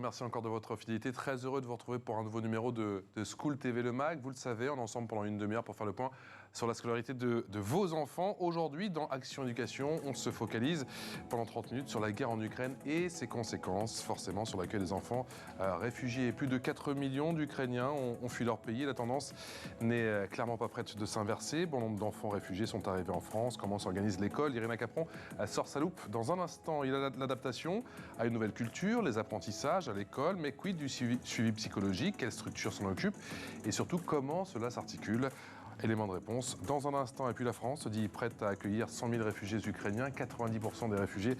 merci encore de votre fidélité. Très heureux de vous retrouver pour un nouveau numéro de School TV Le Mag. Vous le savez, on est ensemble pendant une demi-heure pour faire le point sur la scolarité de vos enfants. Aujourd'hui, dans Action Éducation, on se focalise pendant 30 minutes sur la guerre en Ukraine et ses conséquences, forcément, sur l'accueil des enfants réfugiés. Plus de 4 millions d'Ukrainiens ont fui leur pays. La tendance n'est clairement pas prête de s'inverser. Bon nombre d'enfants réfugiés sont arrivés en France. Comment s'organise l'école? Irina Capron sort sa loupe dans un instant. Il y a l'adaptation à une nouvelle culture, les apprentissages à l'école, mais quid du suivi psychologique? Quelle structure s'en occupe? Et surtout, comment cela s'articule? Élément de réponse dans un instant. Et puis la France se dit prête à accueillir 100 000 réfugiés ukrainiens. 90% des réfugiés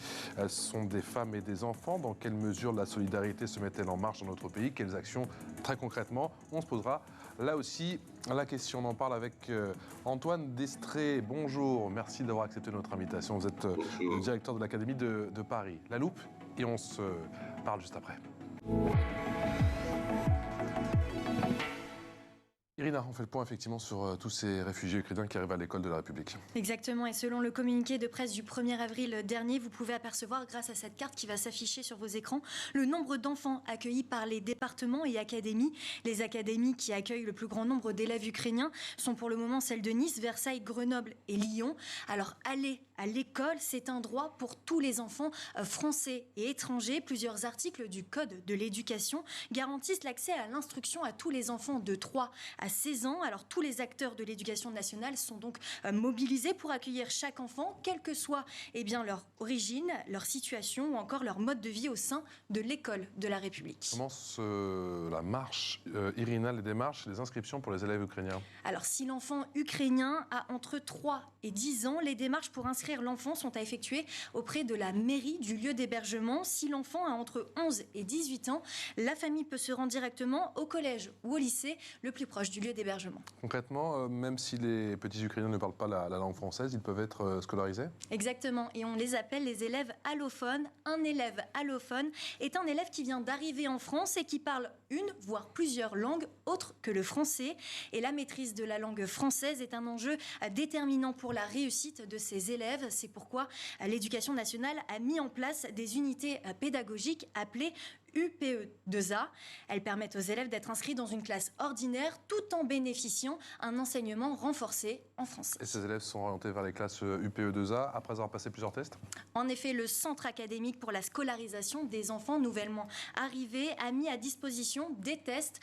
sont des femmes et des enfants. Dans quelle mesure la solidarité se met-elle en marche dans notre pays? Quelles actions très concrètement? On se posera là aussi la question. On en parle avec Antoine Destré. Bonjour, merci d'avoir accepté notre invitation. Vous êtes le directeur de l'Académie de Paris. La loupe, et on se parle juste après. Irina, on fait le point effectivement sur tous ces réfugiés ukrainiens qui arrivent à l'école de la République. Exactement, et selon le communiqué de presse du 1er avril dernier, vous pouvez apercevoir, grâce à cette carte qui va s'afficher sur vos écrans, le nombre d'enfants accueillis par les départements et académies. Les académies qui accueillent le plus grand nombre d'élèves ukrainiens sont pour le moment celles de Nice, Versailles, Grenoble et Lyon. Alors aller à l'école, c'est un droit pour tous les enfants français et étrangers. Plusieurs articles du Code de l'éducation garantissent l'accès à l'instruction à tous les enfants de 3 à 16 ans. Alors tous les acteurs de l'éducation nationale sont donc mobilisés pour accueillir chaque enfant, quelle que soit leur origine, leur situation ou encore leur mode de vie au sein de l'école de la République. Comment la marche, Irina, les démarches, les inscriptions pour les élèves ukrainiens? Alors si l'enfant ukrainien a entre 3 et 10 ans, les démarches pour inscrire l'enfant sont à effectuer auprès de la mairie du lieu d'hébergement. Si l'enfant a entre 11 et 18 ans, la famille peut se rendre directement au collège ou au lycée le plus proche du lieu d'hébergement. Concrètement, même si les petits Ukrainiens ne parlent pas la langue française, ils peuvent être scolarisés? Exactement, et on les appelle les élèves allophones. Un élève allophone est un élève qui vient d'arriver en France et qui parle une, voire plusieurs langues autres que le français. Et la maîtrise de la langue française est un enjeu déterminant pour la réussite de ces élèves. C'est pourquoi l'Éducation nationale a mis en place des unités pédagogiques appelées UPE2A. Elles permettent aux élèves d'être inscrits dans une classe ordinaire tout en bénéficiant d'un enseignement renforcé en français. Et ces élèves sont orientés vers les classes UPE2A après avoir passé plusieurs tests? En effet, le Centre académique pour la scolarisation des enfants nouvellement arrivés a mis à disposition des tests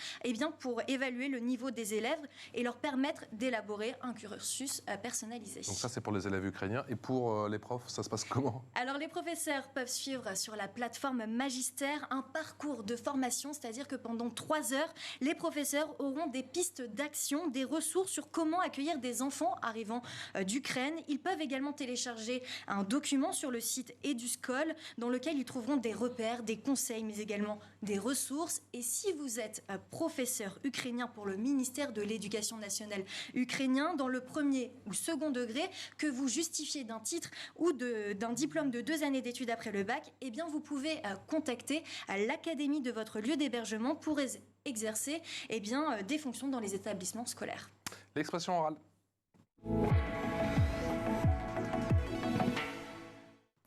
pour évaluer le niveau des élèves et leur permettre d'élaborer un cursus personnalisé. Donc ça, c'est pour les élèves ukrainiens. Et pour les profs, ça se passe comment? Alors, les professeurs peuvent suivre sur la plateforme Magistère un parcours de formation, c'est-à-dire que pendant 3 heures, les professeurs auront des pistes d'action, des ressources sur comment accueillir des enfants arrivant d'Ukraine. Ils peuvent également télécharger un document sur le site Eduscol dans lequel ils trouveront des repères, des conseils, mais également des ressources. Et si vous êtes professeur ukrainien pour le ministère de l'Éducation nationale ukrainien, dans le premier ou second degré, que vous justifiez d'un titre ou d'un diplôme de 2 années d'études après le bac, vous pouvez contacter l'académie de votre lieu d'hébergement pour exercer des fonctions dans les établissements scolaires. L'expression orale.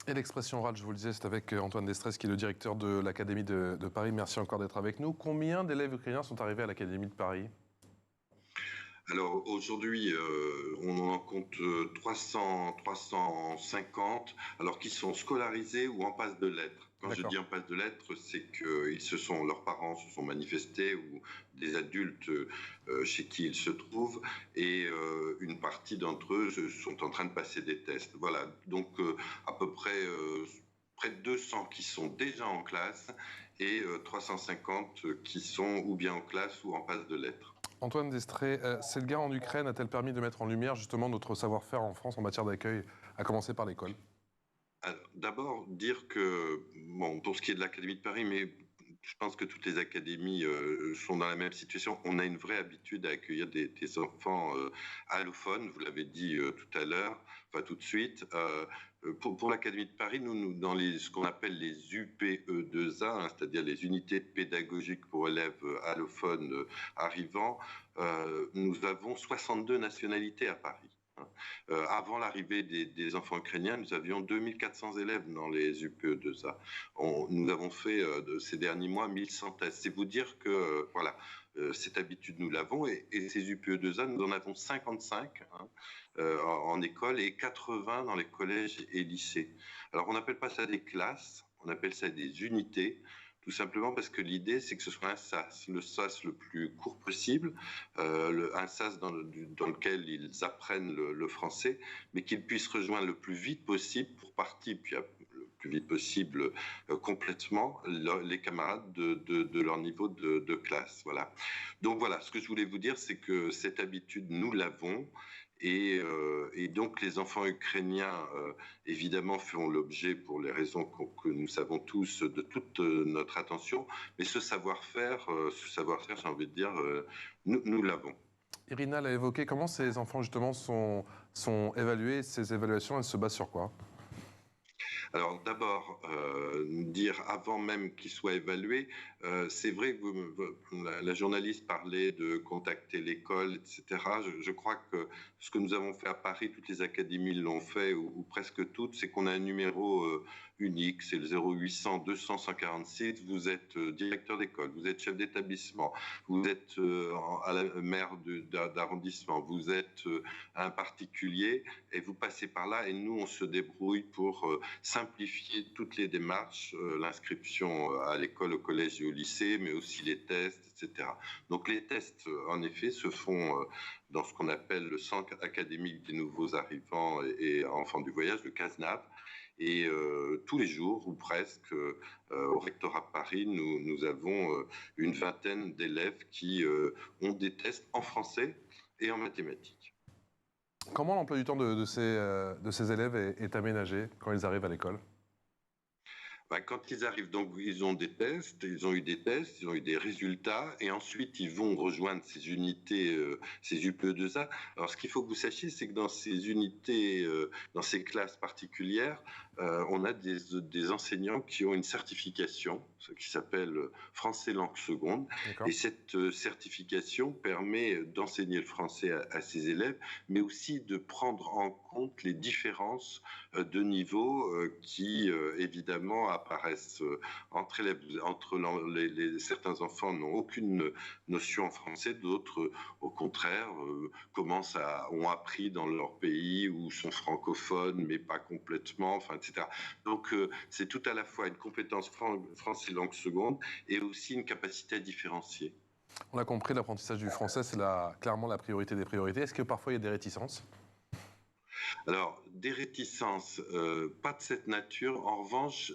Et l'expression orale, je vous le disais, c'est avec Antoine Destré, qui est le directeur de l'Académie de Paris. Merci encore d'être avec nous. Combien d'élèves ukrainiens sont arrivés à l'Académie de Paris? Alors aujourd'hui, on en compte 350, alors qui sont scolarisés ou en passe de lettres. Quand je dis en passe de lettres, c'est que leurs parents se sont manifestés ou des adultes chez qui ils se trouvent, et une partie d'entre eux sont en train de passer des tests. Voilà, donc à peu près près de 200 qui sont déjà en classe et 350 qui sont ou bien en classe ou en passe de lettres. Antoine Destré, cette guerre en Ukraine a-t-elle permis de mettre en lumière justement notre savoir-faire en France en matière d'accueil, à commencer par l'école? D'abord, dire que, pour ce qui est de l'Académie de Paris, mais je pense que toutes les académies sont dans la même situation, on a une vraie habitude à accueillir des enfants allophones, vous l'avez dit tout à l'heure, enfin tout de suite. Pour l'Académie de Paris, nous dans ce qu'on appelle les UPE2A, c'est-à-dire les unités pédagogiques pour élèves allophones arrivants, nous avons 62 nationalités à Paris. Avant l'arrivée des enfants ukrainiens, nous avions 2400 élèves dans les UPE2A. Nous avons fait ces derniers mois 1100 tests. C'est vous dire que voilà, cette habitude nous l'avons et ces UPE2A, nous en avons 55 en école et 80 dans les collèges et lycées. Alors on n'appelle pas ça des classes, on appelle ça des unités. Tout simplement parce que l'idée, c'est que ce soit un SAS, le SAS le plus court possible, un SAS dans lequel ils apprennent le français, mais qu'ils puissent rejoindre le plus vite possible pour partir, puis le plus vite possible complètement, les camarades de leur niveau de classe. Voilà. Donc voilà, ce que je voulais vous dire, c'est que cette habitude, nous l'avons. Et donc les enfants ukrainiens, évidemment, feront l'objet, pour les raisons que nous savons tous, de toute notre attention. Mais ce savoir-faire, j'ai envie de dire, nous l'avons. Irina l'a évoqué, comment ces enfants justement sont évalués? Ces évaluations, elles se basent sur quoi? Alors d'abord, dire avant même qu'il soit évalué, c'est vrai que la journaliste parlait de contacter l'école, etc. Je crois que ce que nous avons fait à Paris, toutes les académies l'ont fait, ou presque toutes, c'est qu'on a un numéro unique, c'est le 0800 200 146, vous êtes directeur d'école, vous êtes chef d'établissement, vous êtes à la maire d'arrondissement, vous êtes un particulier, et vous passez par là, et nous on se débrouille pour simplifier toutes les démarches, l'inscription à l'école, au collège et au lycée, mais aussi les tests, etc. Donc les tests, en effet, se font dans ce qu'on appelle le Centre académique des nouveaux arrivants et enfants du voyage, le CASNAV. Et tous les jours, ou presque, au rectorat de Paris, nous avons une vingtaine d'élèves qui ont des tests en français et en mathématiques. Comment l'emploi du temps de ces élèves est aménagé quand ils arrivent à l'école? Quand ils arrivent, donc ils ont des tests, ils ont eu des tests, ils ont eu des résultats, et ensuite ils vont rejoindre ces unités, ces UPE2A. Alors ce qu'il faut que vous sachiez, c'est que dans ces unités, dans ces classes particulières, on a des enseignants qui ont une certification, ce qui s'appelle français langue seconde, et cette certification permet d'enseigner le français à ces élèves, mais aussi de prendre en compte les différences de niveau qui, évidemment, apparaissent entre élèves. Certains enfants n'ont aucune notion en français, d'autres, au contraire, ont appris dans leur pays ou sont francophones, mais pas complètement, enfin, etc. Donc, c'est tout à la fois une compétence français langue seconde et aussi une capacité à différencier. On a compris, l'apprentissage du français, c'est clairement la priorité des priorités. Est-ce que parfois il y a des réticences? Alors, des réticences, pas de cette nature. En revanche,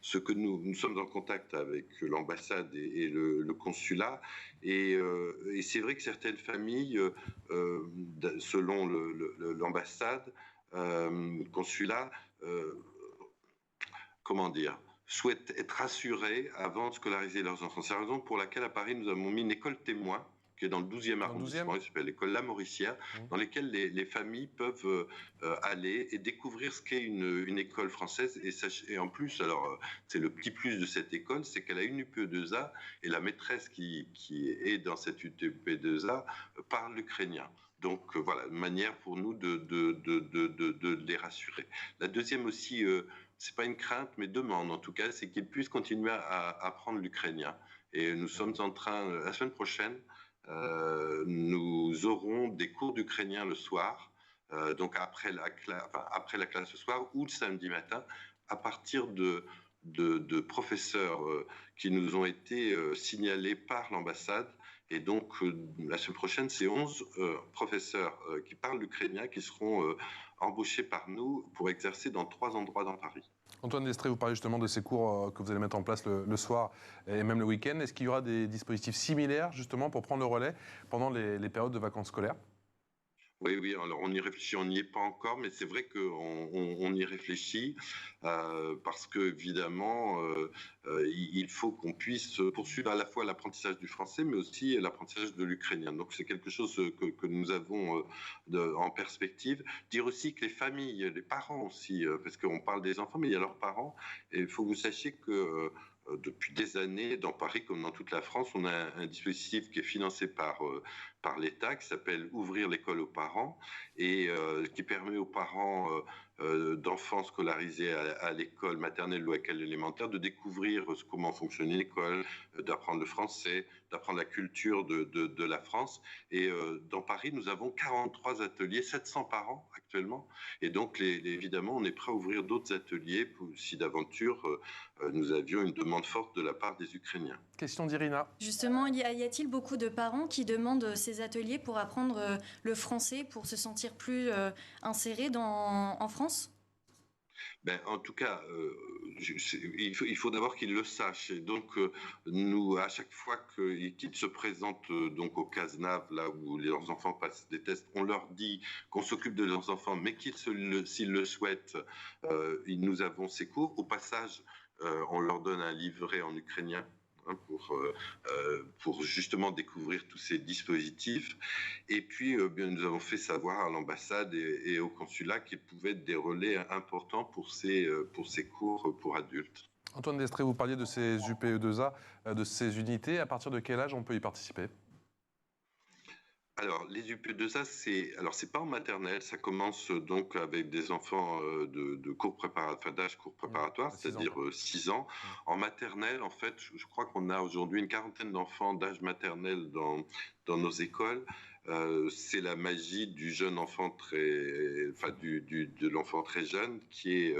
ce que nous sommes en contact avec l'ambassade et le consulat, et c'est vrai que certaines familles, selon l'ambassade, le consulat, souhaitent être assurés avant de scolariser leurs enfants. C'est la raison pour laquelle à Paris, nous avons mis une école témoin qui est dans le 12e arrondissement, qui s'appelle l'école La Mauricière, dans lesquelles les familles peuvent aller et découvrir ce qu'est une école française. Et en plus, alors c'est le petit plus de cette école, c'est qu'elle a une UPE2A, et la maîtresse qui est dans cette UPE2A parle l'ukrainien. Donc voilà, une manière pour nous de les rassurer. La deuxième aussi, c'est pas une crainte, mais demande en tout cas, c'est qu'ils puissent continuer à apprendre l'ukrainien. Et nous sommes en train, la semaine prochaine, nous aurons des cours d'ukrainien le soir, donc après la classe le soir ou le samedi matin, à partir de professeurs qui nous ont été signalés par l'ambassade. Et donc, la semaine prochaine, c'est 11 professeurs qui parlent l'ukrainien qui seront embauchés par nous pour exercer dans 3 endroits dans Paris. Antoine Destré, vous parlez justement de ces cours que vous allez mettre en place le soir et même le week-end. Est-ce qu'il y aura des dispositifs similaires justement pour prendre le relais pendant les périodes de vacances scolaires? Oui, alors on y réfléchit, on n'y est pas encore, mais c'est vrai qu'on y y réfléchit, parce que évidemment, il faut qu'on puisse poursuivre à la fois l'apprentissage du français, mais aussi l'apprentissage de l'ukrainien. Donc c'est quelque chose que nous avons en perspective. Dire aussi que les familles, les parents aussi, parce qu'on parle des enfants, mais il y a leurs parents, et il faut que vous sachiez que depuis des années, dans Paris comme dans toute la France, on a un dispositif qui est financé par l'État, qui s'appelle Ouvrir l'école aux parents, et qui permet aux parents d'enfants scolarisés à l'école maternelle ou à l'école élémentaire de découvrir comment fonctionne l'école, d'apprendre le français, d'apprendre la culture de la France. Et dans Paris, nous avons 43 ateliers, 700 par an actuellement. Et donc, évidemment, on est prêt à ouvrir d'autres ateliers si d'aventure nous avions une demande forte de la part des Ukrainiens. Question d'Irina. Justement, y a-t-il beaucoup de parents qui demandent ces ateliers pour apprendre le français, pour se sentir plus insérés en France ? Ben, en tout cas, il faut d'abord qu'ils le sachent. Et donc, nous, à chaque fois qu'ils se présentent donc au CASNAV, là où leurs enfants passent des tests, on leur dit qu'on s'occupe de leurs enfants, mais s'ils le souhaitent, nous avons ces cours. Au passage, on leur donne un livret en ukrainien pour justement découvrir tous ces dispositifs. Et puis, bien, nous avons fait savoir à l'ambassade et au consulat qu'ils pouvaient être des relais importants pour ces cours pour adultes. Antoine Destré, vous parliez de ces UPE2A, de ces unités. À partir de quel âge on peut y participer ? Alors, les UPE2A, c'est pas en maternelle, ça commence donc avec des enfants d'âge cours préparatoire, c'est-à-dire 6 ans. En maternelle, en fait, je crois qu'on a aujourd'hui une quarantaine d'enfants d'âge maternel dans nos écoles. C'est la magie du jeune enfant de l'enfant très jeune qui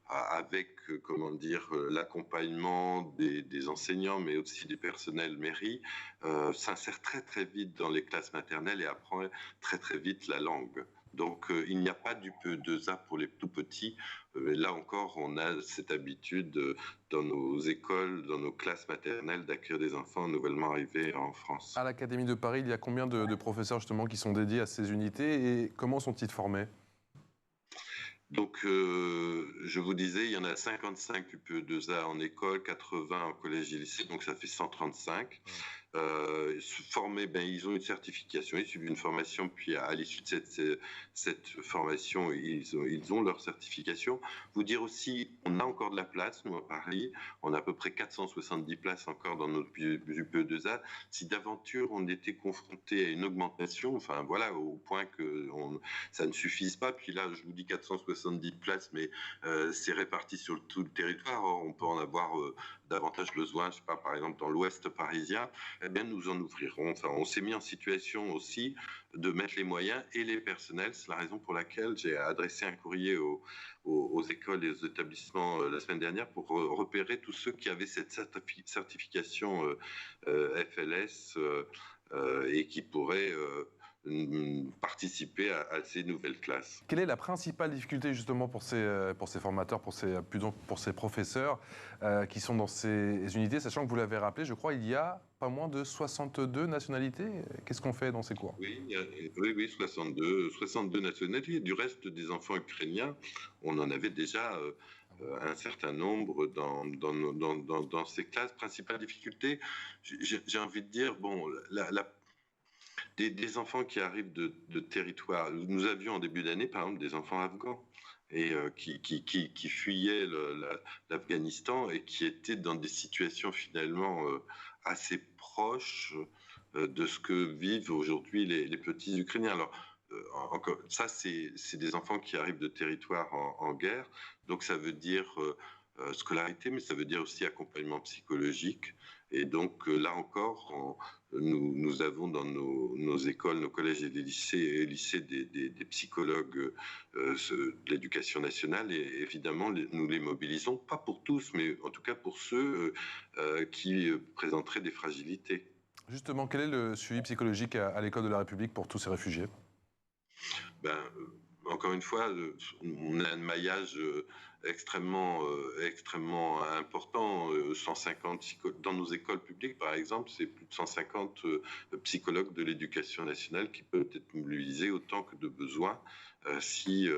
avec comment dire l'accompagnement des enseignants, mais aussi des personnels mairie, s'insère très très vite dans les classes maternelles et apprend très très vite la langue. Donc il n'y a pas d'UPE2A pour les tout petits. Là encore, on a cette habitude dans nos écoles, dans nos classes maternelles, d'accueillir des enfants nouvellement arrivés en France. À l'Académie de Paris, il y a combien de professeurs justement qui sont dédiés à ces unités et comment sont-ils formés ? Donc, je vous disais, il y en a 55 UPE2A en école, 80 en collège et lycée, donc ça fait 135. Formés, ils ont une certification, ils suivent une formation, puis à l'issue de cette formation, ils ont leur certification. Vous dire aussi, on a encore de la place, nous à Paris, on a à peu près 470 places encore dans notre UPE2A. Si d'aventure on était confronté à une augmentation, enfin voilà, au point que ça ne suffise pas, puis là je vous dis 470 places, mais c'est réparti sur tout le territoire, on peut en avoir davantage besoin, je sais pas, par exemple dans l'ouest parisien, eh bien nous en ouvrirons. Enfin, on s'est mis en situation aussi de mettre les moyens et les personnels. C'est la raison pour laquelle j'ai adressé un courrier aux écoles et aux établissements la semaine dernière pour repérer tous ceux qui avaient cette certification FLS et qui pourraient participer à ces nouvelles classes. Quelle est la principale difficulté justement pour ces formateurs, pour ces professeurs qui sont dans ces unités, sachant que vous l'avez rappelé, je crois, il y a pas moins de 62 nationalités. Qu'est-ce qu'on fait dans ces cours ? Oui, 62 nationalités. Du reste des enfants ukrainiens, on en avait déjà un certain nombre dans ces classes. Principale difficulté, j'ai envie de dire, bon, des enfants qui arrivent de territoires. Nous avions en début d'année, par exemple, des enfants afghans et qui fuyaient l'Afghanistan et qui étaient dans des situations finalement assez proches de ce que vivent aujourd'hui les petits Ukrainiens. Alors, encore, ça, c'est des enfants qui arrivent de territoires en guerre, donc ça veut dire scolarité, mais ça veut dire aussi accompagnement psychologique. Et donc là encore, nous avons dans nos écoles, nos collèges et les lycées des psychologues de l'éducation nationale et évidemment nous les mobilisons, pas pour tous, mais en tout cas pour ceux qui présenteraient des fragilités. Justement, quel est le suivi psychologique à l'école de la République pour tous ces réfugiés ? encore une fois, on a un maillage extrêmement important. 150 dans nos écoles publiques, par exemple, c'est plus de 150 psychologues de l'éducation nationale qui peuvent être mobilisés autant que de besoin, si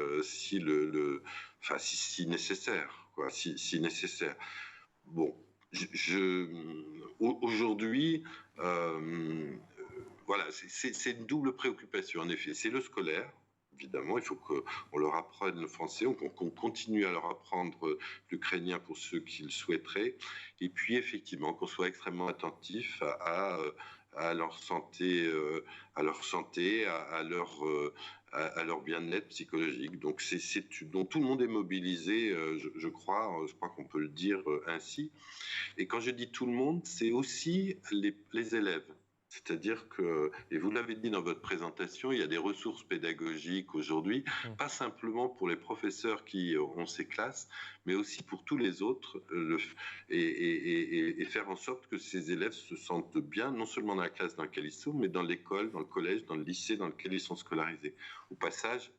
nécessaire, quoi, si nécessaire. Bon, aujourd'hui, voilà, c'est une double préoccupation, en effet. C'est le scolaire. Évidemment, il faut qu'on leur apprenne le français, qu'on continue à leur apprendre l'ukrainien pour ceux qui le souhaiteraient, et puis effectivement qu'on soit extrêmement attentif à leur santé, à leur bien-être psychologique. Donc dont tout le monde est mobilisé, je crois qu'on peut le dire ainsi. Et quand je dis tout le monde, c'est aussi les élèves. C'est-à-dire que, et vous l'avez dit dans votre présentation, il y a des ressources pédagogiques aujourd'hui, pas simplement pour les professeurs qui ont ces classes, mais aussi pour tous les autres, et faire en sorte que ces élèves se sentent bien, non seulement dans la classe dans laquelle ils sont, mais dans l'école, dans le collège, dans le lycée dans lequel ils sont scolarisés. Au passage,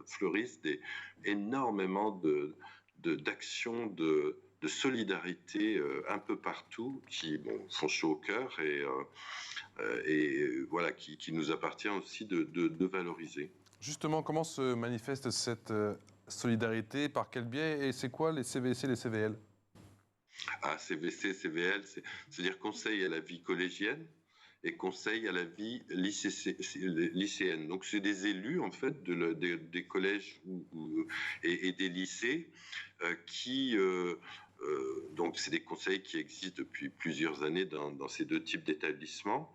fleurissent énormément d'actions de solidarité un peu partout, qui font chaud au cœur et voilà, qui nous appartient aussi de valoriser. Justement, comment se manifeste cette solidarité, par quel biais, et c'est quoi les CVC, les CVL? CVC, CVL, c'est-à-dire conseil à la vie collégienne et conseil à la vie lycéenne. Donc c'est des élus en fait des collèges et des lycées qui donc c'est des conseils qui existent depuis plusieurs années dans ces deux types d'établissements.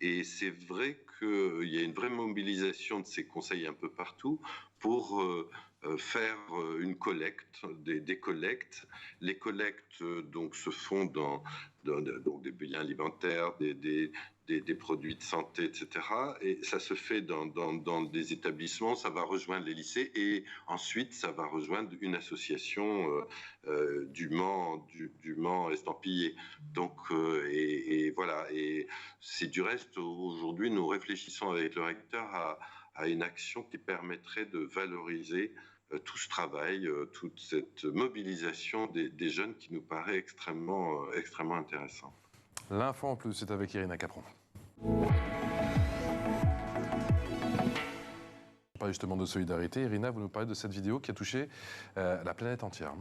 Et c'est vrai qu'il y a une vraie mobilisation de ces conseils un peu partout pour faire une collecte, des collectes. Les collectes donc se font dans des biens alimentaires, des produits de santé, etc. Et ça se fait dans des établissements, ça va rejoindre les lycées et ensuite ça va rejoindre une association du Mans estampillé. Donc, et voilà. Et c'est du reste, aujourd'hui, nous réfléchissons avec le recteur à une action qui permettrait de valoriser tout ce travail, toute cette mobilisation des jeunes qui nous paraît extrêmement intéressant. L'info en plus, c'est avec Irina Capron. On parle justement de solidarité. Irina, vous nous parlez de cette vidéo qui a touché la planète entière.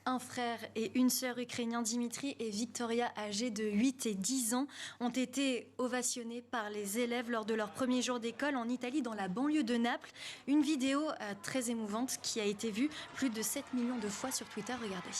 Un frère et une sœur ukrainiens, Dimitri et Victoria, âgés de 8 et 10 ans, ont été ovationnés par les élèves lors de leur premier jour d'école en Italie, dans la banlieue de Naples. Une vidéo très émouvante qui a été vue plus de 7 millions de fois sur Twitter. Regardez.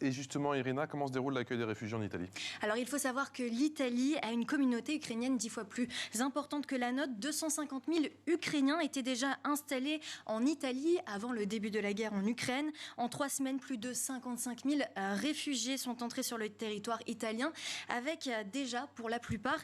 Et justement, Irina, comment se déroule l'accueil des réfugiés en Italie? Alors, il faut savoir que l'Italie a une communauté ukrainienne 10 fois plus importante que la nôtre. 250 000 Ukrainiens étaient déjà installés en Italie avant le début de la guerre en Ukraine. En 3 semaines, plus de 55 000 réfugiés sont entrés sur le territoire italien, avec déjà, pour la plupart,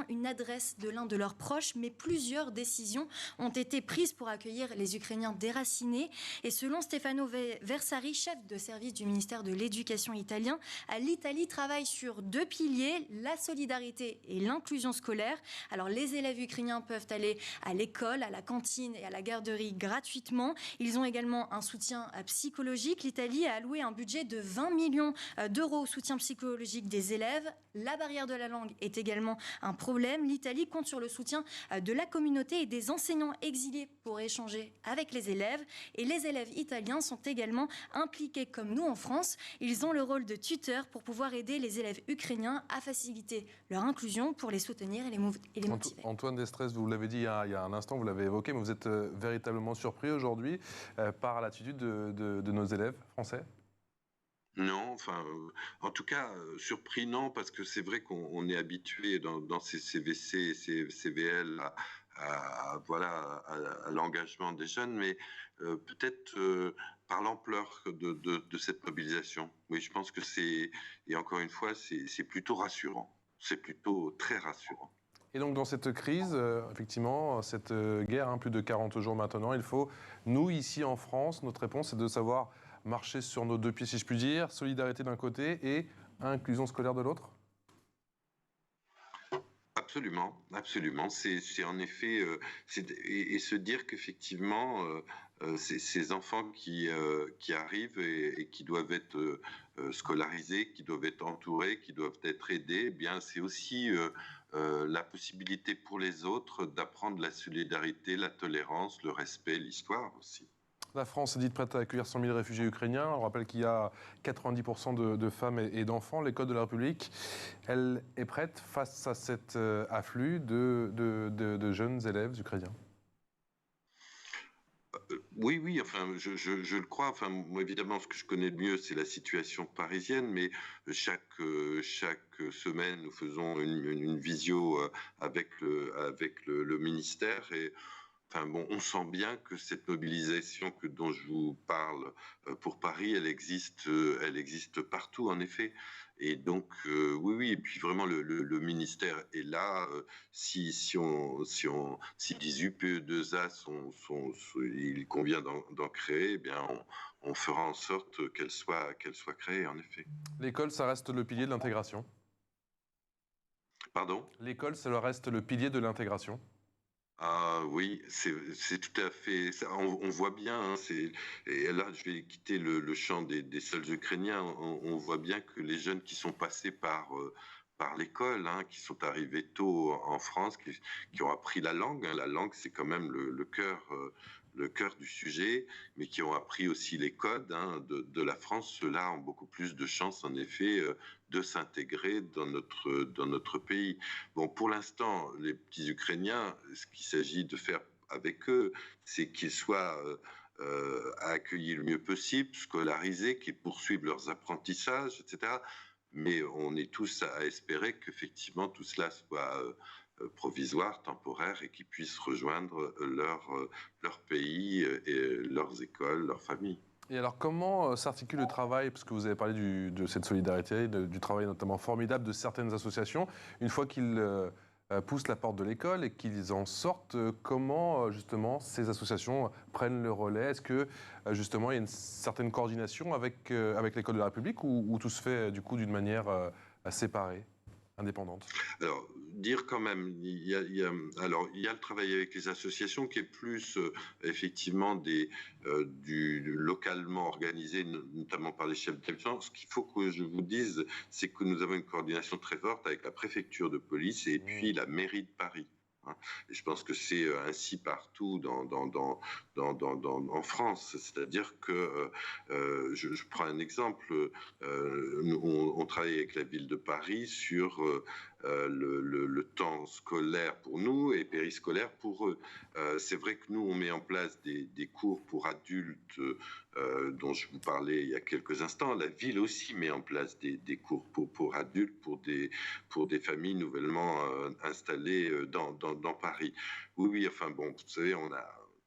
une adresse de l'un de leurs proches. Mais plusieurs décisions ont été prises pour accueillir les Ukrainiens déracinés. Et selon Stefano Versari, chef de service du ministère de l'Éducation italien, l'Italie travaille sur 2 piliers, la solidarité et l'inclusion scolaire. Alors les élèves ukrainiens peuvent aller à l'école, à la cantine et à la garderie gratuitement. Ils ont également un soutien psychologique. L'Italie a alloué un budget de 20 millions d'euros au soutien psychologique des élèves. La barrière de la langue est également un problème. L'Italie compte sur le soutien de la communauté et des enseignants exilés pour échanger avec les élèves. Et les élèves italiens sont également impliqués comme nous en France. Ils ont le rôle de tuteurs pour pouvoir aider les élèves ukrainiens à faciliter leur inclusion, pour les soutenir et les motiver. Antoine Destrez, vous l'avez dit il y a un instant, vous l'avez évoqué, mais vous êtes véritablement surpris aujourd'hui par l'attitude de nos élèves français? Non, en tout cas, surpris non, parce que c'est vrai qu'on est habitué dans ces CVC et ces CVL à l'engagement des jeunes, mais peut-être par l'ampleur de cette mobilisation. Oui, je pense que et encore une fois, c'est plutôt rassurant. C'est plutôt très rassurant. Et donc dans cette crise, effectivement, cette guerre, plus de 40 jours maintenant, il faut, nous ici en France, notre réponse est de savoir marcher sur nos deux pieds, si je puis dire, solidarité d'un côté et inclusion scolaire de l'autre? Absolument, absolument. C'est en effet, et se dire qu'effectivement, ces enfants qui arrivent et qui doivent être scolarisés, qui doivent être entourés, qui doivent être aidés, eh bien, c'est aussi la possibilité pour les autres d'apprendre la solidarité, la tolérance, le respect, l'histoire aussi. La France est dite prête à accueillir 100 000 réfugiés ukrainiens. On rappelle qu'il y a 90% de femmes et d'enfants. L'école de la République, elle est prête face à cet afflux de jeunes élèves ukrainiens. Oui, oui, enfin, je le crois. Enfin, moi, évidemment, ce que je connais le mieux, c'est la situation parisienne, mais chaque semaine, nous faisons une visio avec le ministère et enfin bon, on sent bien que cette mobilisation dont je vous parle pour Paris, elle existe partout en effet. Et donc oui, oui. Et puis vraiment le ministère est là. Si 18 PE2A il convient d'en créer, eh bien on fera en sorte qu'elle soit créée en effet. L'école, ça reste le pilier de l'intégration. Pardon? L'école, ça reste le pilier de l'intégration. Ah oui, c'est tout à fait ça. On voit bien, hein, et là je vais quitter le champ des seuls Ukrainiens. On voit bien que les jeunes qui sont passés par l'école, hein, qui sont arrivés tôt en France, qui ont appris la langue, hein. La langue, c'est quand même le cœur du sujet, mais qui ont appris aussi les codes, hein, de la France. Ceux-là ont beaucoup plus de chances, en effet, de s'intégrer dans notre pays. Bon, pour l'instant, les petits Ukrainiens, ce qu'il s'agit de faire avec eux, c'est qu'ils soient accueillis le mieux possible, scolarisés, qu'ils poursuivent leurs apprentissages, etc. Mais on est tous à espérer qu'effectivement tout cela soit provisoire, temporaire, et qu'ils puissent rejoindre leur pays, et leurs écoles, leurs familles. Et alors, comment s'articule le travail, parce que vous avez parlé de cette solidarité, du travail notamment formidable de certaines associations, une fois qu'ils poussent la porte de l'école et qu'ils en sortent, comment justement ces associations prennent le relais? Est-ce que justement il y a une certaine coordination avec l'école de la République ou tout se fait du coup d'une manière séparée, indépendante? Alors, dire quand même, alors, il y a le travail avec les associations qui est plus effectivement localement organisé, notamment par les chefs d'établissement. Ce qu'il faut que je vous dise, c'est que nous avons une coordination très forte avec la préfecture de police et puis la mairie de Paris, hein. Et je pense que c'est ainsi partout en France. C'est-à-dire que, je prends un exemple, on travaille avec la ville de Paris sur le temps scolaire pour nous et périscolaire pour eux. C'est vrai que nous, on met en place des cours pour adultes dont je vous parlais il y a quelques instants. La ville aussi met en place des cours pour adultes, pour des familles nouvellement installées dans Paris. Oui, oui, enfin bon, vous savez, on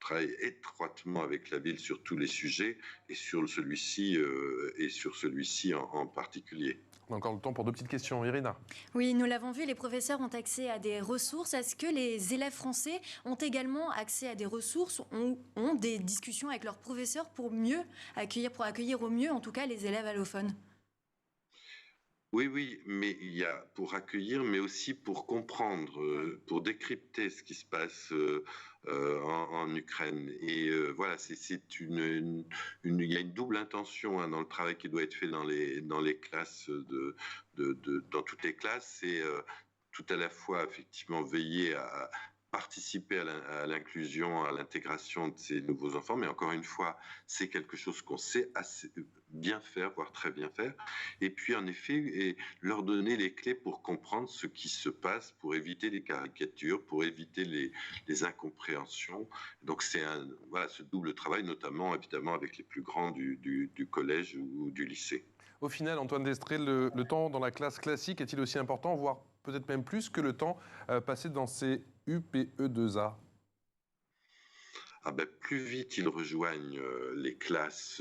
travaille étroitement avec la ville sur tous les sujets et sur celui-ci en particulier. On a encore le temps pour deux petites questions. Irina. Oui, nous l'avons vu, les professeurs ont accès à des ressources. Est-ce que les élèves français ont également accès à des ressources, ont des discussions avec leurs professeurs pour accueillir au mieux, en tout cas, les élèves allophones? Oui, oui, mais il y a pour accueillir, mais aussi pour comprendre, pour décrypter ce qui se passe en Ukraine. Et voilà, il y a une double intention, hein, dans le travail qui doit être fait dans les classes, dans toutes les classes. C'est tout à la fois effectivement veiller à participer à l'inclusion, à l'intégration de ces nouveaux enfants, mais encore une fois, c'est quelque chose qu'on sait assez bien faire, voire très bien faire. Et puis, en effet, leur donner les clés pour comprendre ce qui se passe, pour éviter les caricatures, pour éviter les incompréhensions. Donc, c'est voilà, ce double travail, notamment, évidemment, avec les plus grands du collège ou du lycée. Au final, Antoine Destré, le temps dans la classe classique est-il aussi important, voire peut-être même plus que le temps passé dans ces UPE2A? plus vite ils rejoignent les classes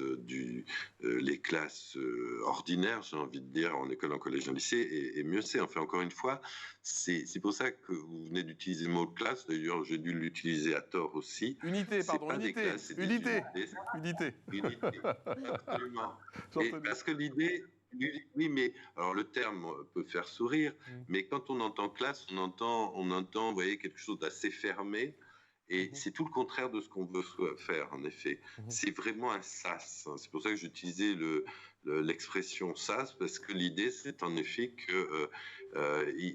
ordinaires, j'ai envie de dire, en école, en collège, en lycée, et mieux c'est. Enfin, encore une fois, c'est pour ça que vous venez d'utiliser le mot classe. D'ailleurs, j'ai dû l'utiliser à tort aussi. Unité, pardon, unité. Unité. Absolument. Parce que l'idée, oui, mais alors le terme peut faire sourire, mais quand on entend classe, on entend, vous voyez, quelque chose d'assez fermé. Et c'est tout le contraire de ce qu'on veut faire, en effet. C'est vraiment un sas. C'est pour ça que j'utilisais l'expression sas, parce que l'idée, c'est en effet que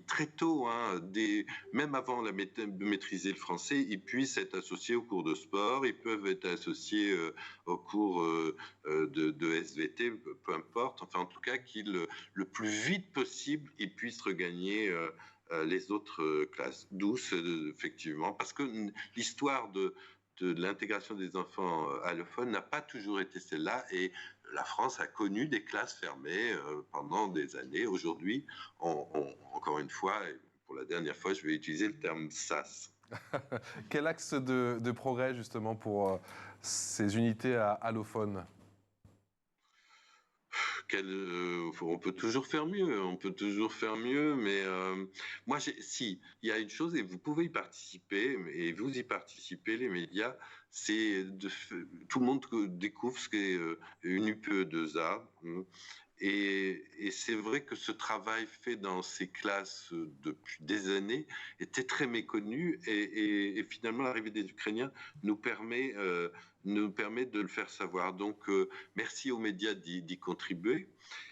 très tôt, même avant de maîtriser le français, ils puissent être associés aux cours de sport, ils peuvent être associés aux cours de SVT, peu importe. Enfin, en tout cas, le plus vite possible, ils puissent regagner les autres classes. D'où, effectivement, parce que l'histoire de l'intégration des enfants allophones n'a pas toujours été celle-là, et la France a connu des classes fermées pendant des années. Aujourd'hui, encore une fois, et pour la dernière fois, je vais utiliser le terme SAS. Quel axe de progrès, justement, pour ces unités allophones? On peut toujours faire mieux, mais moi, si, il y a une chose, et vous pouvez y participer, et vous y participez, les médias, c'est tout le monde découvre ce qu'est une UPE2A, et c'est vrai que ce travail fait dans ces classes depuis des années était très méconnu, et finalement l'arrivée des Ukrainiens nous permet de le faire savoir. Donc merci aux médias d'y contribuer,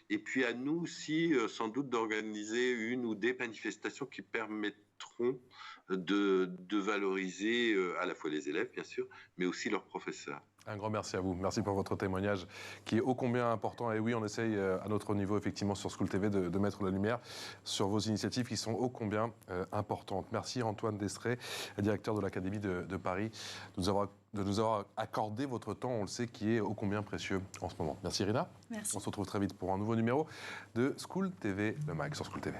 et puis à nous aussi sans doute d'organiser une ou des manifestations qui permettront de valoriser à la fois les élèves, bien sûr, mais aussi leurs professeurs. Un grand merci à vous. Merci pour votre témoignage qui est ô combien important. Et oui, on essaye à notre niveau, effectivement, sur School TV, de mettre la lumière sur vos initiatives qui sont ô combien importantes. Merci Antoine Destré, directeur de l'Académie de Paris, de nous avoir accordé votre temps, on le sait, qui est ô combien précieux en ce moment. Merci Irina. Merci. On se retrouve très vite pour un nouveau numéro de School TV, le MAG sur School TV.